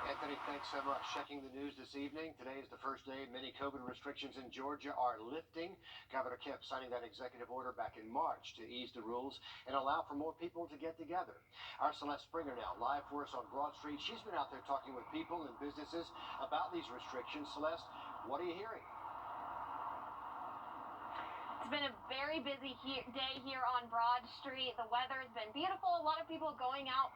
Anthony, thanks so much. Checking the news this evening. Today is the first day many COVID restrictions in Georgia are lifting. Governor Kemp signing that executive order back in March to ease the rules and allow for more people to get together. Our Celeste Springer now live for us on Broad Street. She's been out there talking with people and businesses about these restrictions. Celeste, what are you hearing? It's been a very busy day here on Broad Street. The weather's been beautiful. A lot of people going out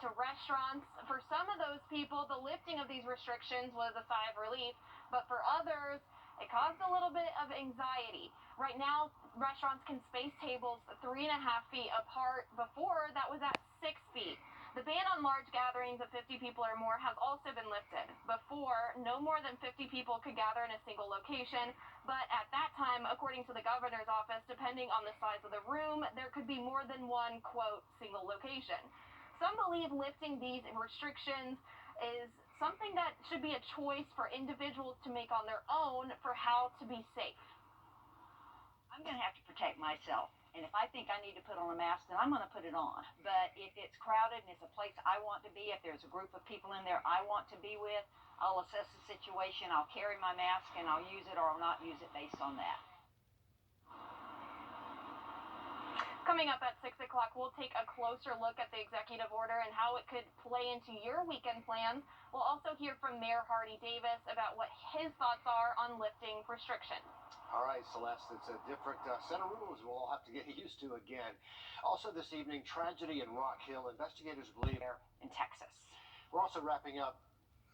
to restaurants. For some of those people, the lifting of these restrictions was a sigh of relief, but for others, it caused a little bit of anxiety. Right now, restaurants can space tables 3.5 feet apart. Before, that was at 6 feet. The ban on large gatherings of 50 people or more has also been lifted. Before, no more than 50 people could gather in a single location, but at that time, according to the governor's office, depending on the size of the room, there could be more than one, quote, single location. Some believe lifting these restrictions is something that should be a choice for individuals to make on their own for how to be safe. I'm going to have to protect myself. And if I think I need to put on a mask, then I'm going to put it on. But if it's crowded and it's a place I want to be, if there's a group of people in there I want to be with, I'll assess the situation, I'll carry my mask, and I'll use it or I'll not use it based on that. Coming up at 6 o'clock, we'll take a closer look at the executive order and how it could play into your weekend plans. We'll also hear from Mayor Hardy Davis about what his thoughts are on lifting restrictions. All right, Celeste, it's a different set of rules we'll all have to get used to again. Also this evening, tragedy in Rock Hill. Investigators believe in Texas. We're also wrapping up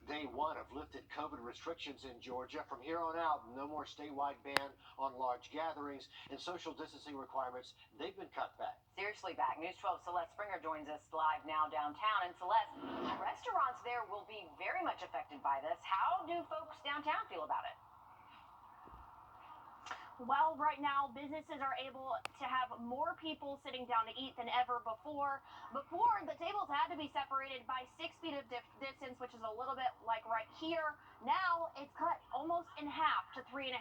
day one of lifted COVID restrictions in Georgia. From here on out, no more statewide ban on large gatherings, and social distancing requirements, they've been cut back. Seriously back. News 12 Celeste Springer joins us live now downtown. And Celeste, restaurants there will be very much affected by this. How do folks downtown feel about it? Well, right now, businesses are able to have more people sitting down to eat than ever before. Before, the tables had to be separated by 6 feet of distance, which is a little bit like right here. Now, it's cut almost in half to 3.5.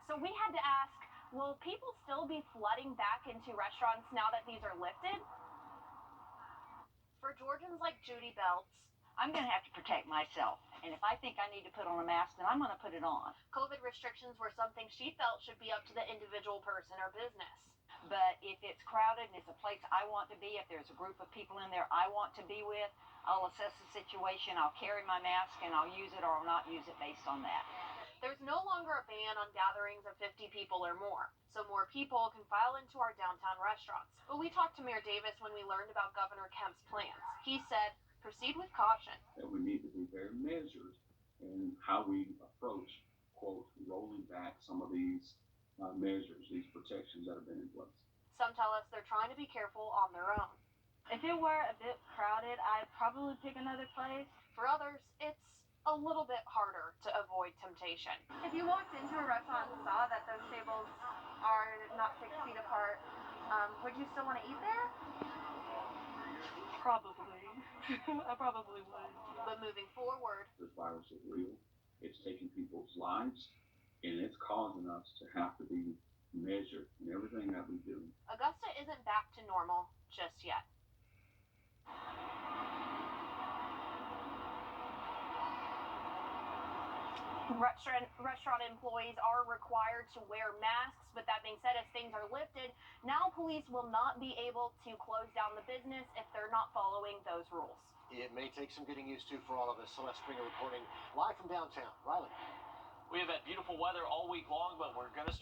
So we had to ask, will people still be flooding back into restaurants now that these are lifted? For Georgians like Judy Belts, I'm going to have to protect myself. And if I think I need to put on a mask, then I'm going to put it on. COVID restrictions were something she felt should be up to the individual person or business. But if it's crowded and it's a place I want to be, if there's a group of people in there I want to be with, I'll assess the situation, I'll carry my mask, and I'll use it or I'll not use it based on that. There's no longer a ban on gatherings of 50 people or more, so more people can file into our downtown restaurants. But we talked to Mayor Davis when we learned about Governor Kemp's plans. He said, proceed with caution. That we need to be very measured in how we approach, quote, rolling back some of these measures, these protections that have been in place. Some tell us they're trying to be careful on their own. If it were a bit crowded, I'd probably pick another place. For others, it's a little bit harder to avoid temptation. If you walked into a restaurant and saw that those tables are not 6 feet apart, would you still want to eat there? Probably. I probably would. But moving forward, This virus is real. It's taking people's lives, and it's causing us to have to be measured in everything that we do. Augusta isn't back to normal just yet. Restaurant employees are required to wear masks, but that being said, as things are lifted, now police will not be able to close down the business if they're not following those rules. It may take some getting used to for all of us. Celeste Springer reporting live from downtown. Riley. We have had beautiful weather all week long, but we're going to start